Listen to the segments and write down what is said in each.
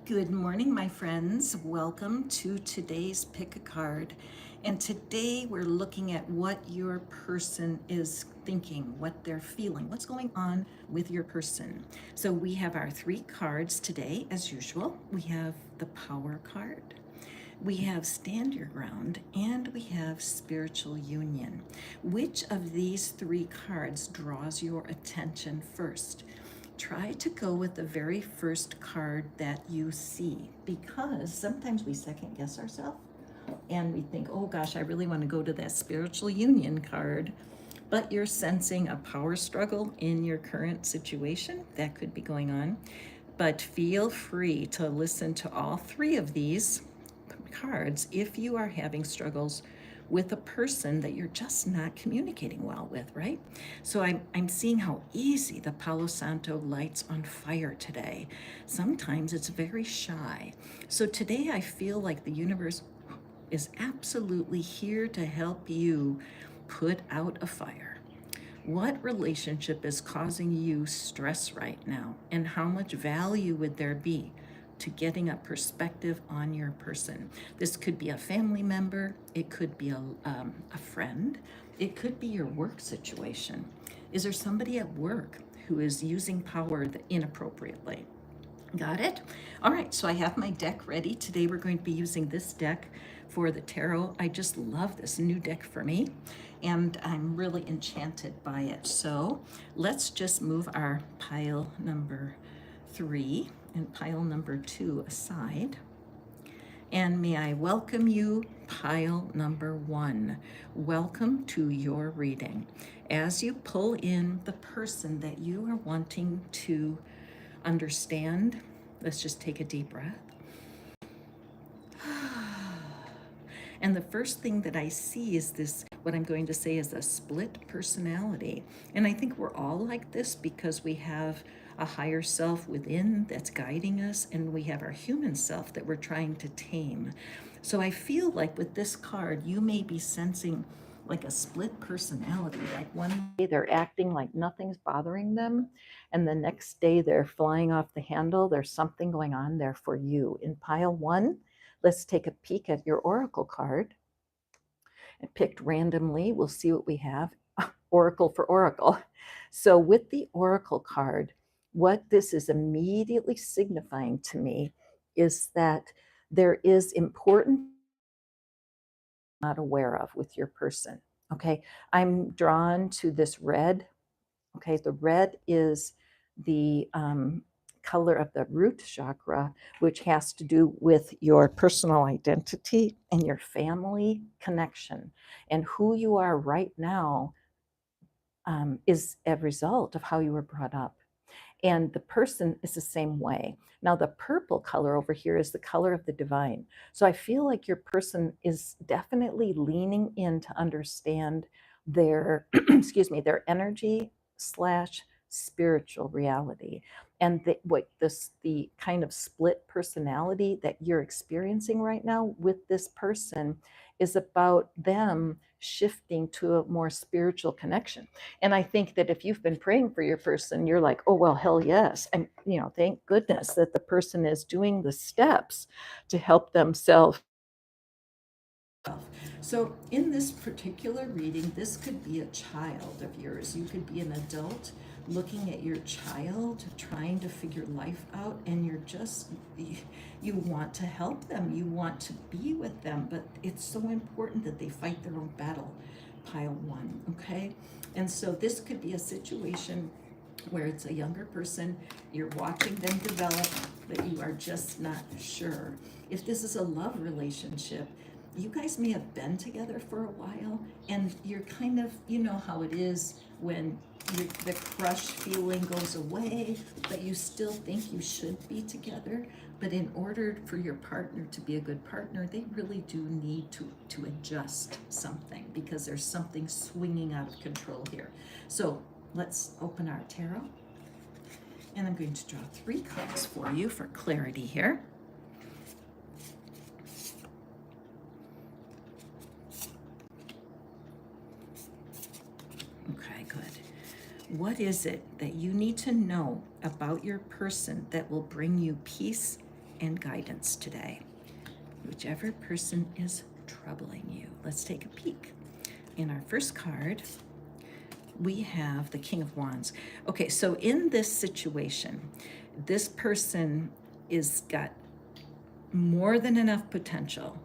Good morning, my friends. Welcome to today's Pick a Card. And today we're looking at what your person is thinking, what they're feeling, what's going on with your person. So we have our three cards today, as usual. We have the Power card, we have Stand Your Ground, and we have Spiritual Union. Which of these three cards draws your attention first? Try to go with the very first card that you see, because sometimes we second guess ourselves and we think, oh gosh, I really want to go to that Spiritual Union card, but you're sensing a power struggle in your current situation that could be going on. But feel free to listen to all three of these cards if you are having struggles with a person that you're just not communicating well with, right? So I'm seeing how easy the Palo Santo lights on fire today. Sometimes it's very shy. So today I feel like the universe is absolutely here to help you put out a fire. What relationship is causing you stress right now? And how much value would there be to getting a perspective on your person? This could be a family member, it could be a friend, it could be your work situation. Is there somebody at work who is using power inappropriately? Got it? All right, so I have my deck ready. Today we're going to be using this deck for the tarot. I just love this new deck for me, and I'm really enchanted by it. So let's just move our pile number 3 and pile number 2 aside. And may I welcome you, pile number 1. Welcome to your reading. As you pull in the person that you are wanting to understand, let's just take a deep breath. And the first thing that I see is this, what I'm going to say is a split personality. And I think we're all like this because we have a higher self within that's guiding us, and we have our human self that we're trying to tame. So I feel like with this card, you may be sensing like a split personality. Like one day they're acting like nothing's bothering them, and the next day they're flying off the handle. There's something going on there for you. In pile 1, let's take a peek at your oracle card. I picked randomly. We'll see what we have. Oracle for oracle. So with the oracle card, what this is immediately signifying to me is that there is important not aware of with your person. Okay, I'm drawn to this red. Okay, the red is the color of the root chakra, which has to do with your personal identity and your family connection. And who you are right now is a result of how you were brought up. And the person is the same way. Now, the purple color over here is the color of the divine. So I feel like your person is definitely leaning in to understand their, excuse me, their energy slash spiritual reality. And the kind of split personality that you're experiencing right now with this person is about them shifting to a more spiritual connection. And I think that if you've been praying for your person, you're like, oh, well, hell yes. And, thank goodness that the person is doing the steps to help themselves. So, in this particular reading, this could be a child of yours. You could be an adult looking at your child, trying to figure life out, and you want to help them, you want to be with them, but it's so important that they fight their own battle. Pile 1, okay? And so, this could be a situation where it's a younger person, you're watching them develop, but you are just not sure. If this is a love relationship, you guys may have been together for a while, and you're kind of, you know how it is when the crush feeling goes away, but you still think you should be together. But in order for your partner to be a good partner, they really do need to adjust something, because there's something swinging out of control here. So let's open our tarot, and I'm going to draw 3 cards for you for clarity here. Okay, good. What is it that you need to know about your person that will bring you peace and guidance today. Whichever person is troubling you. Let's take a peek. In our first card, we have the King of Wands. Okay, so in this situation, this person is got more than enough potential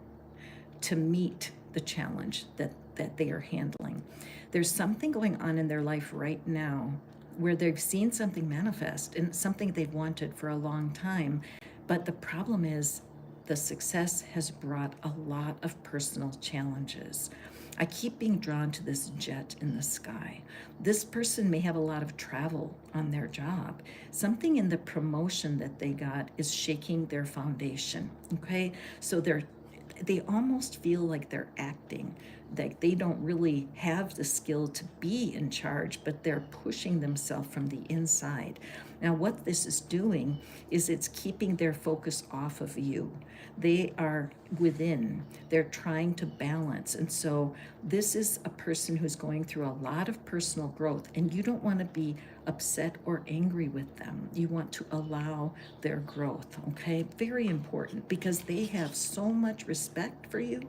to meet the challenge that they are handling. There's something going on in their life right now where they've seen something manifest and something they've wanted for a long time. But the problem is the success has brought a lot of personal challenges. I keep being drawn to this jet in the sky. This person may have a lot of travel on their job. Something in the promotion that they got is shaking their foundation. Okay, so they almost feel like they're acting, like they don't really have the skill to be in charge, but they're pushing themselves from the inside. Now, what this is doing is it's keeping their focus off of you. They are within, they're trying to balance. And so this is a person who's going through a lot of personal growth, and you don't want to be upset or angry with them. You want to allow their growth, okay? Very important, because they have so much respect for you,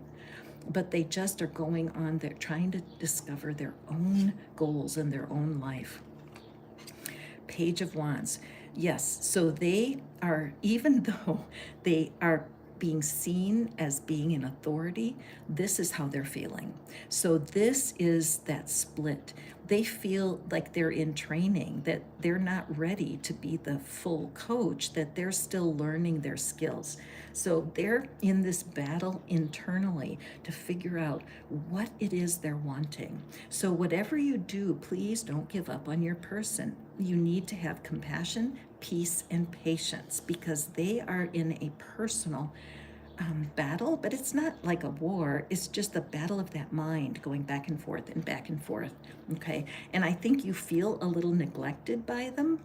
but they just are going on there trying to discover their own goals in their own life. Page of Wands. Yes, so they are, even though they are being seen as being an authority, this is how they're feeling. So this is that split. They feel like they're in training, that they're not ready to be the full coach, that they're still learning their skills. So they're in this battle internally to figure out what it is they're wanting. So whatever you do, please don't give up on your person. You need to have compassion, peace, and patience, because they are in a personal battle, but it's not like a war. It's just the battle of that mind going back and forth and back and forth. Okay. And I think you feel a little neglected by them.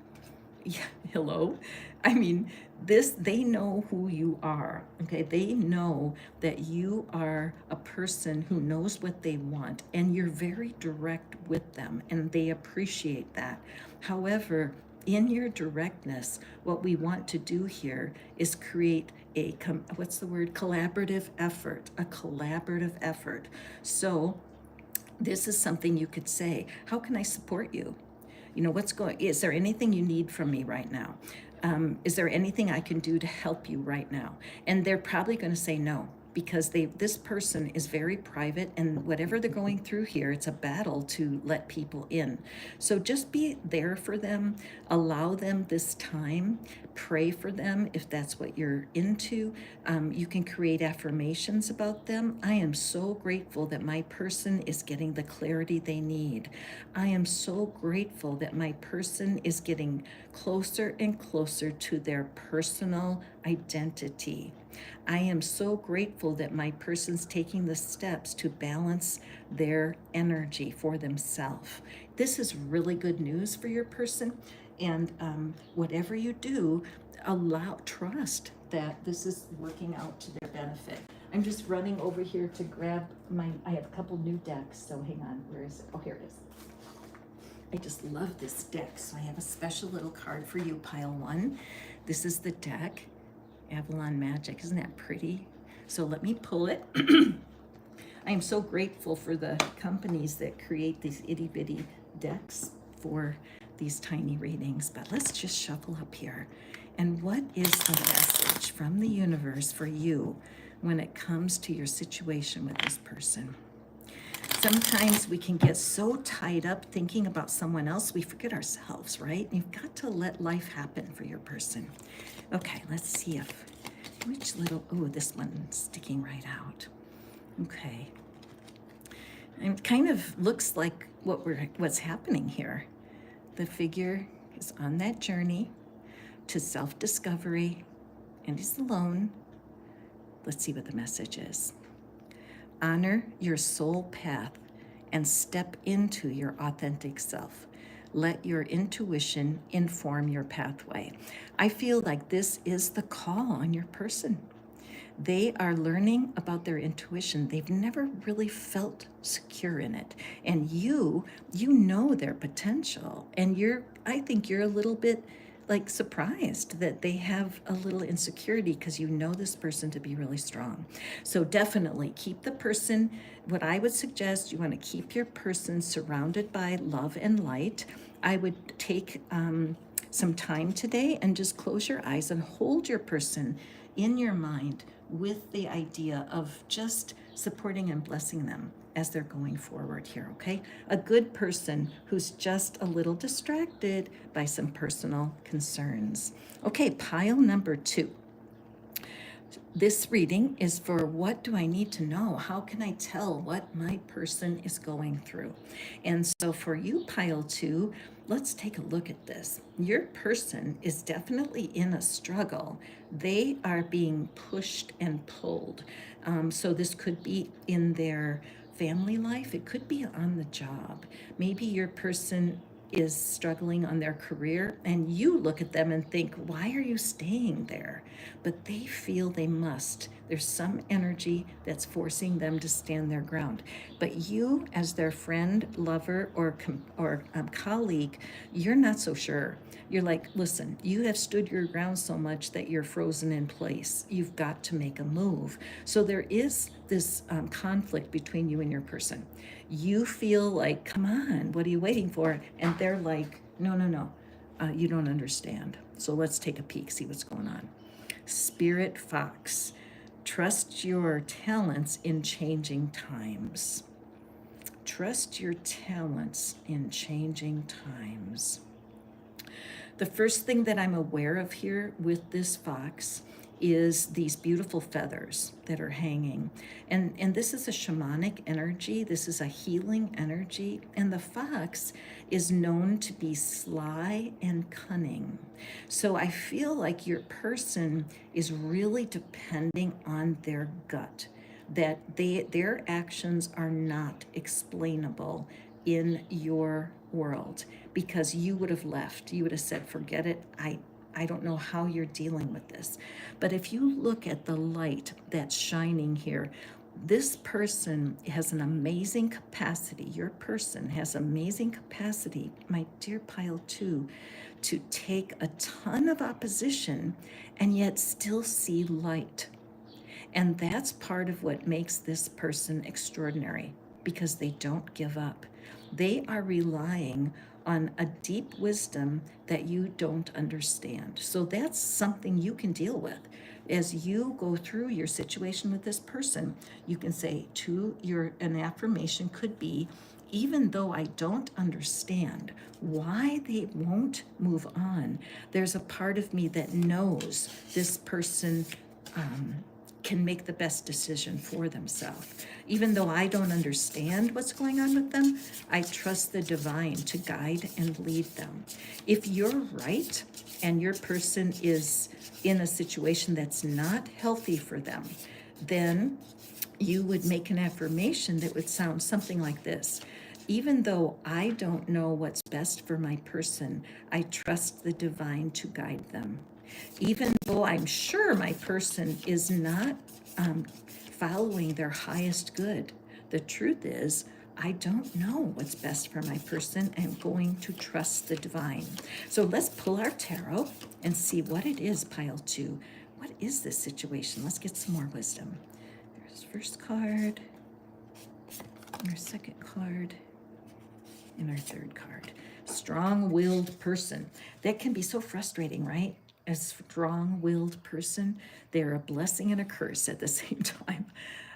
Yeah, hello. I mean, they know who you are. Okay. They know that you are a person who knows what they want, and you're very direct with them, and they appreciate that. However, in your directness, what we want to do here is create a collaborative effort, a collaborative effort. So this is something you could say, how can I support you? Is there anything you need from me right now? Is there anything I can do to help you right now? And they're probably going to say no, because this person is very private, and whatever they're going through here, it's a battle to let people in. So just be there for them, allow them this time, pray for them if that's what you're into. You can create affirmations about them. I am so grateful that my person is getting the clarity they need. I am so grateful that my person is getting closer and closer to their personal identity. I am so grateful that my person's taking the steps to balance their energy for themselves. This is really good news for your person. And whatever you do, trust that this is working out to their benefit. I'm just running over here to grab I have a couple new decks, so hang on, where is it? Oh, here it is. I just love this deck, so I have a special little card for you, pile one. This is the deck. Avalon Magic. Isn't that pretty? So let me pull it. I am so grateful for the companies that create these itty bitty decks for these tiny readings, but let's just shuffle up here. And what is the message from the universe for you when it comes to your situation with this person? Sometimes we can get so tied up thinking about someone else, we forget ourselves, right? You've got to let life happen for your person. Okay, let's see this one's sticking right out. Okay. And it kind of looks like what's happening here. The figure is on that journey to self-discovery, and he's alone. Let's see what the message is. Honor your soul path and step into your authentic self. Let your intuition inform your pathway. I feel like this is the call on your person. They are learning about their intuition. They've never really felt secure in it. And you know their potential. And I think you're a little bit like surprised that they have a little insecurity because you know this person to be really strong. So definitely keep the person, what I would suggest, you want to keep your person surrounded by love and light. I would take some time today and just close your eyes and hold your person in your mind with the idea of just supporting and blessing them as they're going forward here, okay? A good person who's just a little distracted by some personal concerns. Okay, pile number 2. This reading is for what do I need to know? How can I tell what my person is going through? And so for you, pile 2, let's take a look at this. Your person is definitely in a struggle. They are being pushed and pulled. So this could be in their family life, it could be on the job. Maybe your person is struggling on their career and you look at them and think, why are you staying there? But they feel they must. There's some energy that's forcing them to stand their ground. But you, as their friend, lover, or colleague, you're not so sure. You're like, listen, you have stood your ground so much that you're frozen in place. You've got to make a move. So there is this conflict between you and your person. You feel like, come on, what are you waiting for? And they're like, no, you don't understand. So let's take a peek, see what's going on. Spirit Fox, trust your talents in changing times. Trust your talents in changing times. The first thing that I'm aware of here with this fox is these beautiful feathers that are hanging. And this is a shamanic energy. This is a healing energy. And the fox is known to be sly and cunning. So I feel like your person is really depending on their gut, that their actions are not explainable in your world because you would have left. You would have said, forget it. I don't know how you're dealing with this. But if you look at the light that's shining here, this person has an amazing capacity. Your person has amazing capacity, my dear pile 2, to take a ton of opposition and yet still see light. And that's part of what makes this person extraordinary, because they don't give up. They are relying on a deep wisdom that you don't understand. So that's something you can deal with. As you go through your situation with this person, you can say an affirmation could be, even though I don't understand why they won't move on, there's a part of me that knows this person can make the best decision for themselves. Even though I don't understand what's going on with them, I trust the divine to guide and lead them. If you're right and your person is in a situation that's not healthy for them, then you would make an affirmation that would sound something like this. Even though I don't know what's best for my person, I trust the divine to guide them. Even though I'm sure my person is not following their highest good, the truth is, I don't know what's best for my person. I'm going to trust the divine. So let's pull our tarot and see what it is, pile 2. What is this situation? Let's get some more wisdom. There's first card, our second card, and our third card. Strong-willed person. That can be so frustrating, right? A strong-willed person, they're a blessing and a curse at the same time.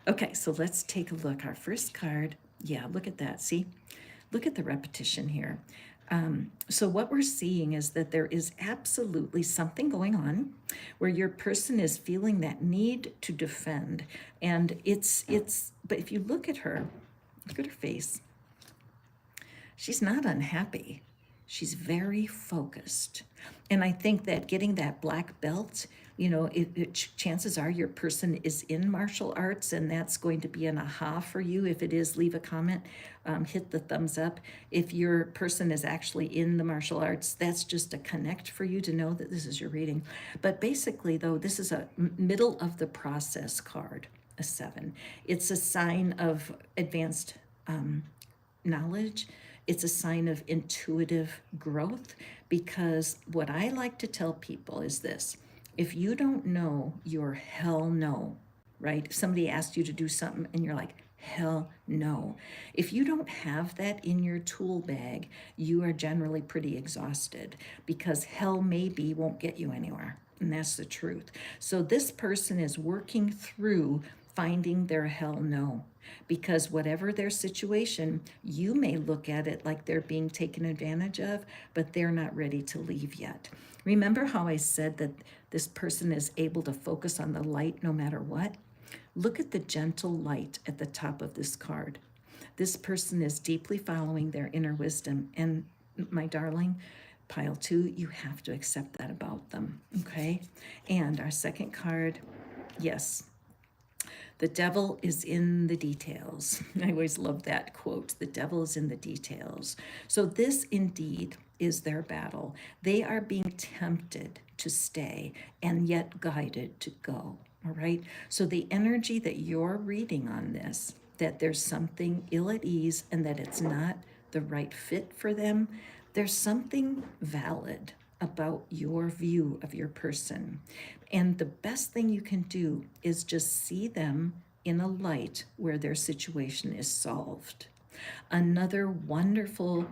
Okay, so let's take a look. Our first card, yeah, look at that. See, look at the repetition here. So what we're seeing is that there is absolutely something going on where your person is feeling that need to defend. And but if you look at her face, she's not unhappy. She's very focused. And I think that getting that black belt, chances are your person is in martial arts, and that's going to be an aha for you. If it is, leave a comment, hit the thumbs up. If your person is actually in the martial arts, that's just a connect for you to know that this is your reading. But basically, though, this is a middle of the process card, a 7. It's a sign of advanced knowledge. It's a sign of intuitive growth, Because what I like to tell people is this: if you don't know your hell no, right? If somebody asked you to do something and you're like, hell no. If you don't have that in your tool bag, you are generally pretty exhausted, because hell maybe won't get you anywhere. And that's the truth. So this person is working through finding their hell no, because whatever their situation, you may look at it like they're being taken advantage of, but they're not ready to leave yet. Remember how I said that this person is able to focus on the light no matter what? Look at the gentle light at the top of this card. This person is deeply following their inner wisdom. And my darling, pile 2, you have to accept that about them, okay? And our second card, yes, the devil is in the details. I always love that quote. The devil is in the details. So this indeed is their battle. They are being tempted to stay and yet guided to go. All right. So the energy that you're reading on this, that there's something ill at ease and that it's not the right fit for them, there's something valid about your view of your person. And the best thing you can do is just see them in a light where their situation is solved. Another wonderful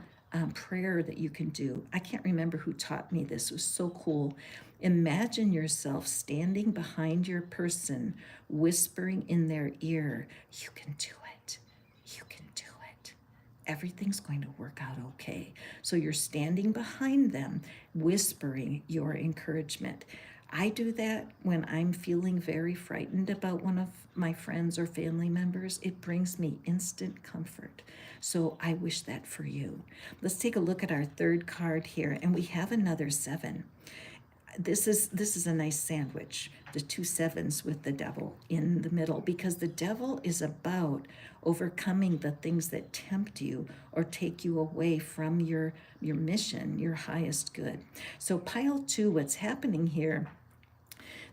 prayer that you can do, I can't remember who taught me this, it was so cool. Imagine yourself standing behind your person, whispering in their ear, you can do it, you can do it. Everything's going to work out okay. So you're standing behind them, whispering your encouragement. I do that when I'm feeling very frightened about one of my friends or family members. It brings me instant comfort. So I wish that for you. Let's take a look at our third card here, and we have another 7. This is a nice sandwich, the 2 7s with the devil in the middle, because the devil is about overcoming the things that tempt you or take you away from your mission, your highest good. So pile 2, what's happening here,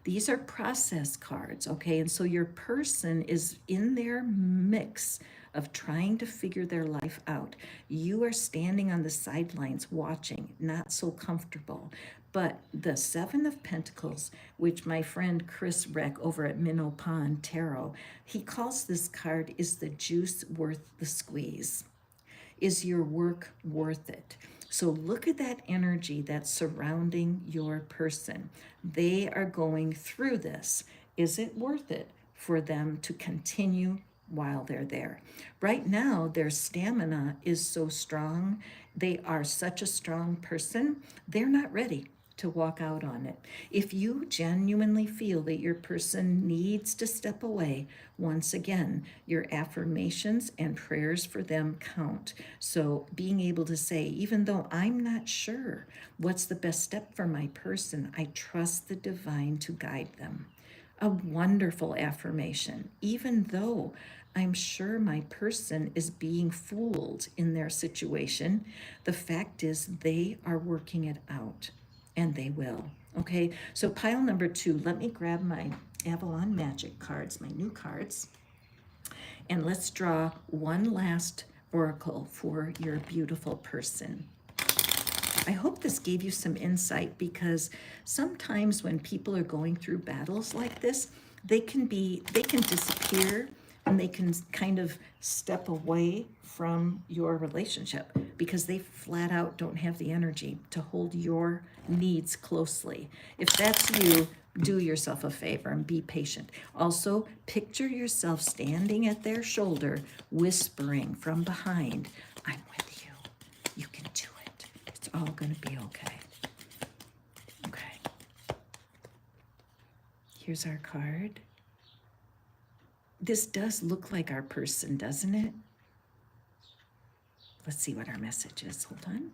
these are process cards, okay? And so your person is in their mix of trying to figure their life out. You are standing on the sidelines watching, not so comfortable. But the 7 of Pentacles, which my friend Chris Reck over at Minnow Pond Tarot, he calls this card, is the juice worth the squeeze? Is your work worth it? So look at that energy that's surrounding your person. They are going through this. Is it worth it for them to continue while they're there? Right now, their stamina is so strong. They are such a strong person. They're not ready to walk out on it. If you genuinely feel that your person needs to step away, once again, your affirmations and prayers for them count. So being able to say, even though I'm not sure what's the best step for my person, I trust the divine to guide them. A wonderful affirmation, even though I'm sure my person is being fooled in their situation. The fact is they are working it out. And they will. Okay, so pile number 2, let me grab my Avalon Magic cards, my new cards, and let's draw one last oracle for your beautiful person. I hope this gave you some insight, because sometimes when people are going through battles like this, they can disappear, and they can kind of step away from your relationship because they flat out don't have the energy to hold your needs closely. If that's you, do yourself a favor and be patient. Also, picture yourself standing at their shoulder, whispering from behind, I'm with you. You can do it. It's all going to be okay. Okay. Here's our card. This does look like our person, doesn't it? Let's see what our message is. Hold on.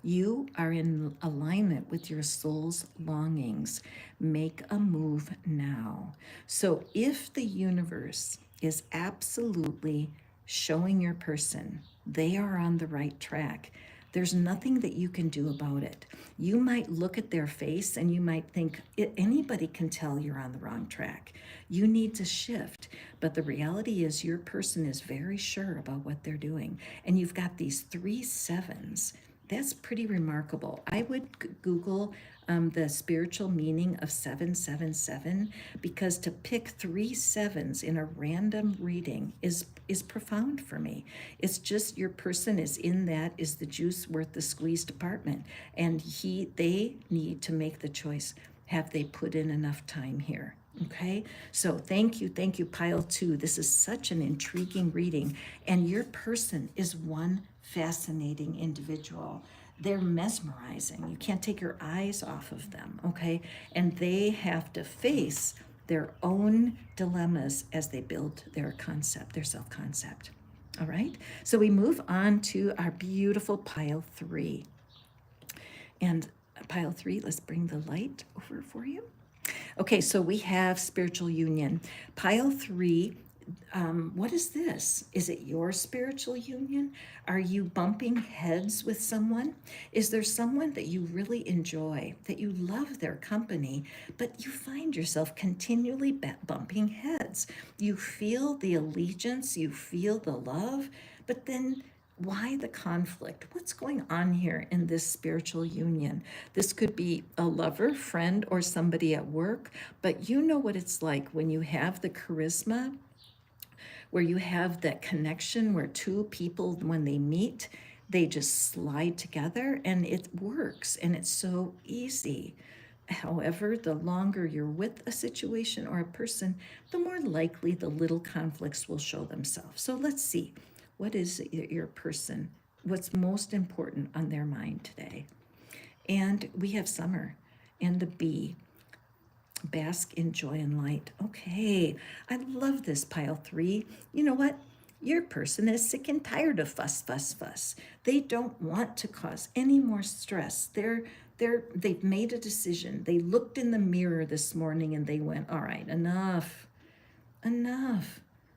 You are in alignment with your soul's longings. Make a move now. So if the universe is absolutely showing your person they are on the right track, there's nothing that you can do about it. You might look at their face and you might think, anybody can tell you're on the wrong track. You need to shift. But the reality is your person is very sure about what they're doing. And you've got these 3 7s. That's pretty remarkable. I would Google the spiritual meaning of 777, because to pick 3 7s in a random reading is profound for me. It's just your person is in that is the juice worth the squeeze department, and they need to make the choice. Have they put in enough time here? Okay, so thank you, pile 2. This is such an intriguing reading, and your person is one fascinating individual. They're mesmerizing. You can't take your eyes off of them, okay? And they have to face their own dilemmas as they build their concept, their self concept. All right, so we move on to our beautiful pile 3. And pile 3, let's bring the light over for you. Okay, so we have spiritual union. Pile 3, what is this? Is it your spiritual union? Are you bumping heads with someone? Is there someone that you really enjoy, that you love their company, but you find yourself continually bumping heads? You feel the allegiance, you feel the love, but then why the conflict? What's going on here in this spiritual union? This could be a lover, friend, or somebody at work, but you know what it's like when you have the charisma, where you have that connection where two people, when they meet, they just slide together and it works and it's so easy. However, the longer you're with a situation or a person, the more likely the little conflicts will show themselves. So let's see. What is your person? What's most important on their mind today? And we have summer and the bee. Bask in joy and light. Okay, I love this pile 3. You know what? Your person is sick and tired of fuss, fuss, fuss. They don't want to cause any more stress. They've made a decision. They looked in the mirror this morning and they went, all right, enough.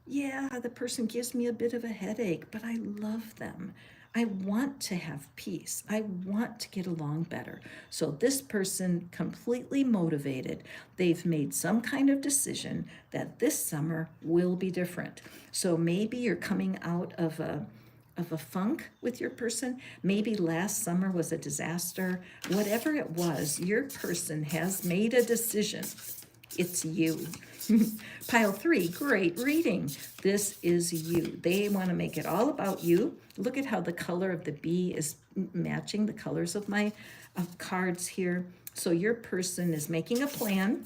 Yeah, the person gives me a bit of a headache, but I love them. I want to have peace. I want to get along better. So this person, completely motivated, they've made some kind of decision that this summer will be different. So maybe you're coming out of a funk with your person. Maybe last summer was a disaster. Whatever it was, your person has made a decision. It's you. Pile 3, great reading. This is you. They want to make it all about you. Look at how the color of the bee is matching the colors of my cards here. So your person is making a plan.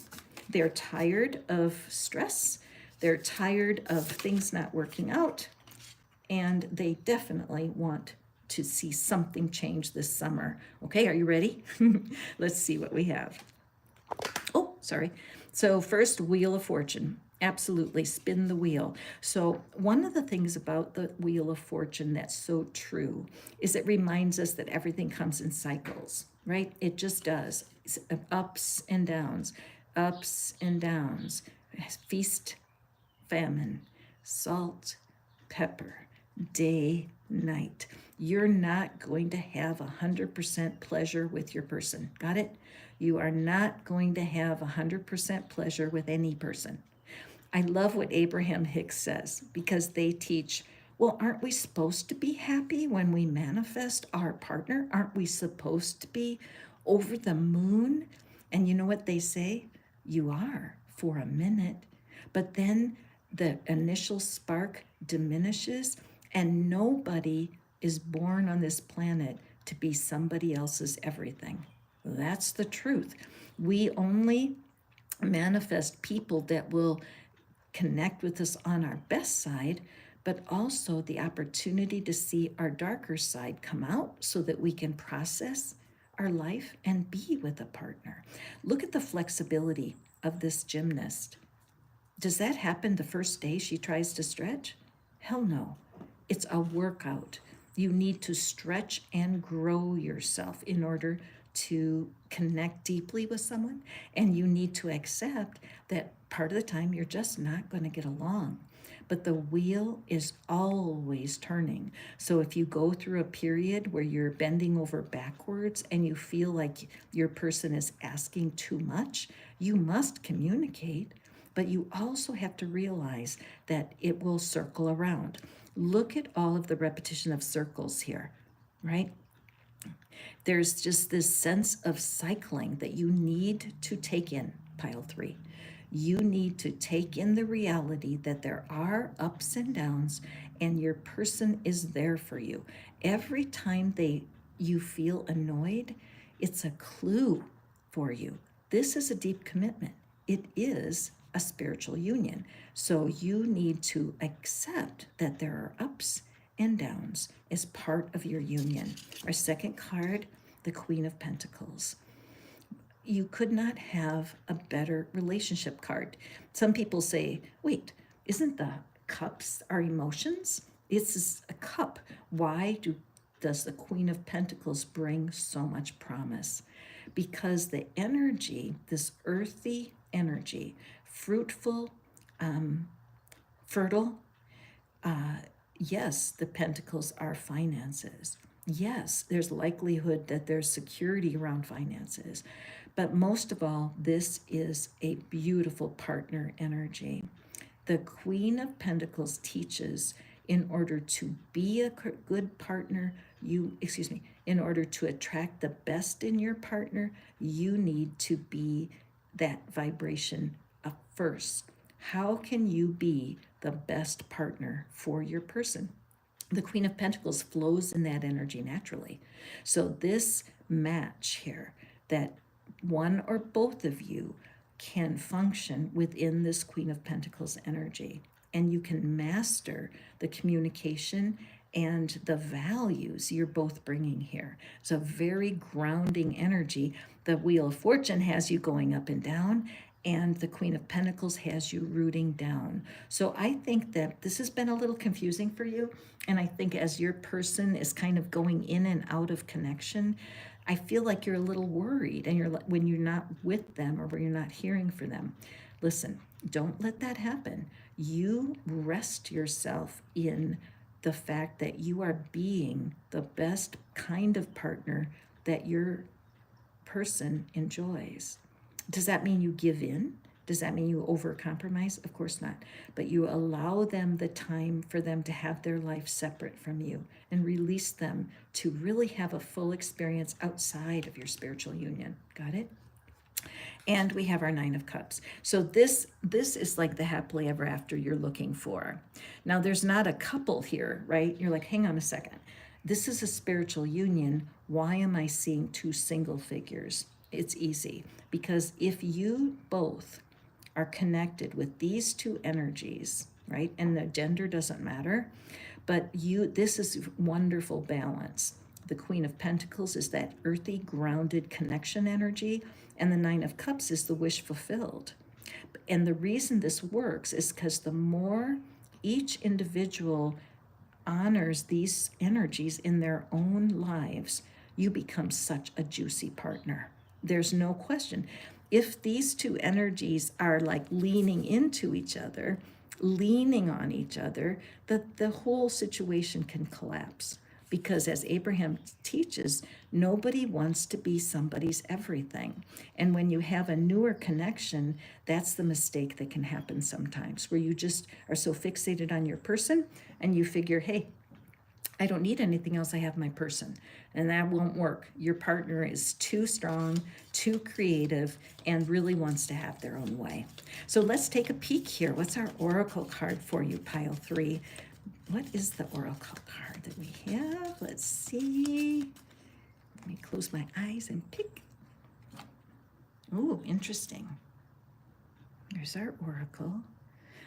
They're tired of stress. They're tired of things not working out. And they definitely want to see something change this summer. Okay, are you ready? Let's see what we have. Oh, sorry. So first, Wheel of Fortune. Absolutely, spin the wheel. So one of the things about the Wheel of Fortune that's so true is it reminds us that everything comes in cycles, right? It just does. It's ups and downs, feast, famine, salt, pepper, day, night. You're not going to have 100% pleasure with your person. Got it? You are not going to have 100% pleasure with any person. I love what Abraham Hicks says, because they teach, well, aren't we supposed to be happy when we manifest our partner? Aren't we supposed to be over the moon? And you know what they say? You are for a minute, but then the initial spark diminishes, and nobody is born on this planet to be somebody else's everything. That's the truth. We only manifest people that will connect with us on our best side, but also the opportunity to see our darker side come out so that we can process our life and be with a partner. Look at the flexibility of this gymnast. Does that happen the first day she tries to stretch? Hell no. It's a workout. You need to stretch and grow yourself in order to connect deeply with someone, and you need to accept that part of the time you're just not going to get along. But the wheel is always turning. So if you go through a period where you're bending over backwards and you feel like your person is asking too much, you must communicate. but you also have to realize that it will circle around. Look at all of the repetition of circles here, right? There's just this sense of cycling that you need to take in, pile three. You need to take in the reality that there are ups and downs, and your person is there for you. Every time you feel annoyed, it's a clue for you. This is a deep commitment. It is a spiritual union. So you need to accept that there are ups and downs as part of your union. Our second card, the Queen of Pentacles. You could not have a better relationship card. Some people say, wait, isn't the cups our emotions? It's a cup. Why does the Queen of Pentacles bring so much promise? Because the energy, this earthy energy, fruitful, fertile, yes, the pentacles are finances. Yes, there's likelihood that there's security around finances. But most of all, this is a beautiful partner energy. The Queen of Pentacles teaches in order to be a good partner, in order to attract the best in your partner, you need to be that vibration first. How can you be the best partner for your person? The Queen of Pentacles flows in that energy naturally. So this match here, that one or both of you can function within this Queen of Pentacles energy, and you can master the communication and the values you're both bringing here. It's a very grounding energy. The Wheel of Fortune has you going up and down, and the Queen of Pentacles has you rooting down. So I think that this has been a little confusing for you. And I think as your person is kind of going in and out of connection, I feel like you're a little worried, and when you're not with them or when you're not hearing from them. Listen, don't let that happen. You rest yourself in the fact that you are being the best kind of partner that your person enjoys. Does that mean you give in? Does that mean you overcompromise? Of course not. But you allow them the time for them to have their life separate from you and release them to really have a full experience outside of your spiritual union. Got it? And we have our Nine of Cups. So this is like the happily ever after you're looking for. Now, there's not a couple here, right? You're like, hang on a second. This is a spiritual union. Why am I seeing two single figures? It's easy. Because if you both are connected with these two energies, right? And the gender doesn't matter, but this is wonderful balance. The Queen of Pentacles is that earthy, grounded connection energy, and the Nine of Cups is the wish fulfilled. And the reason this works is because the more each individual honors these energies in their own lives, you become such a juicy partner. There's no question. If these two energies are like leaning into each other, leaning on each other, the whole situation can collapse. Because as Abraham teaches, nobody wants to be somebody's everything. And when you have a newer connection, that's the mistake that can happen sometimes, where you just are so fixated on your person and you figure, hey, I don't need anything else. I have my person. And that won't work. Your partner is too strong, too creative, and really wants to have their own way. So let's take a peek here. What's our oracle card for you, pile three? What is the oracle card that we have? Let's see. Let me close my eyes and pick. Oh, interesting. There's our oracle.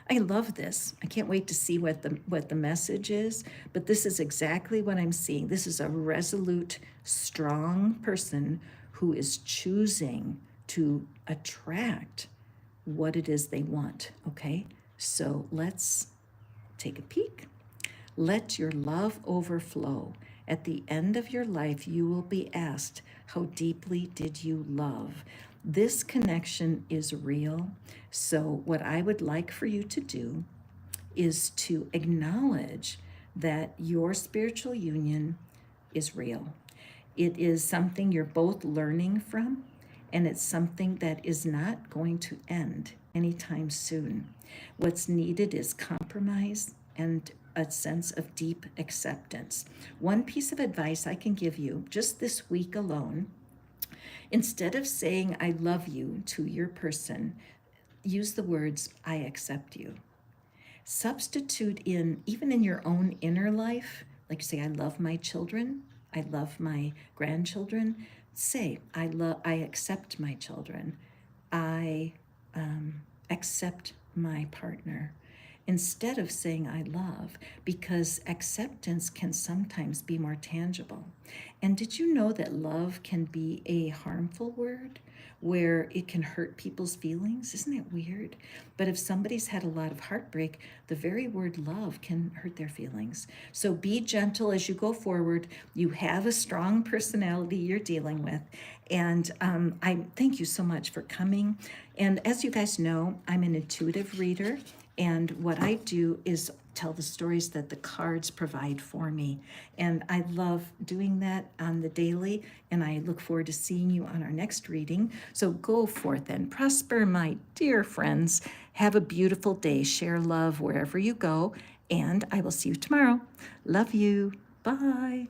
I love this. I can't wait to see what the message is, but this is exactly what I'm seeing. This is a resolute, strong person who is choosing to attract what it is they want, okay? So let's take a peek. Let your love overflow. At the end of your life, you will be asked, how deeply did you love? This connection is real. So what I would like for you to do is to acknowledge that your spiritual union is real. It is something you're both learning from, and it's something that is not going to end anytime soon. What's needed is compromise and a sense of deep acceptance. One piece of advice I can give you just this week alone: instead of saying I love you to your person, use the words I accept you. Substitute in, even in your own inner life, like say, I love my children, I love my grandchildren. Say, I accept my children. I accept my partner, instead of saying I love, because acceptance can sometimes be more tangible. And did you know that love can be a harmful word, where it can hurt people's feelings? Isn't that weird? But if somebody's had a lot of heartbreak, the very word love can hurt their feelings. So be gentle as you go forward. You have a strong personality you're dealing with. And I thank you so much for coming. And as you guys know, I'm an intuitive reader. And what I do is tell the stories that the cards provide for me. And I love doing that on the daily. And I look forward to seeing you on our next reading. So go forth and prosper, my dear friends. Have a beautiful day. Share love wherever you go. And I will see you tomorrow. Love you. Bye.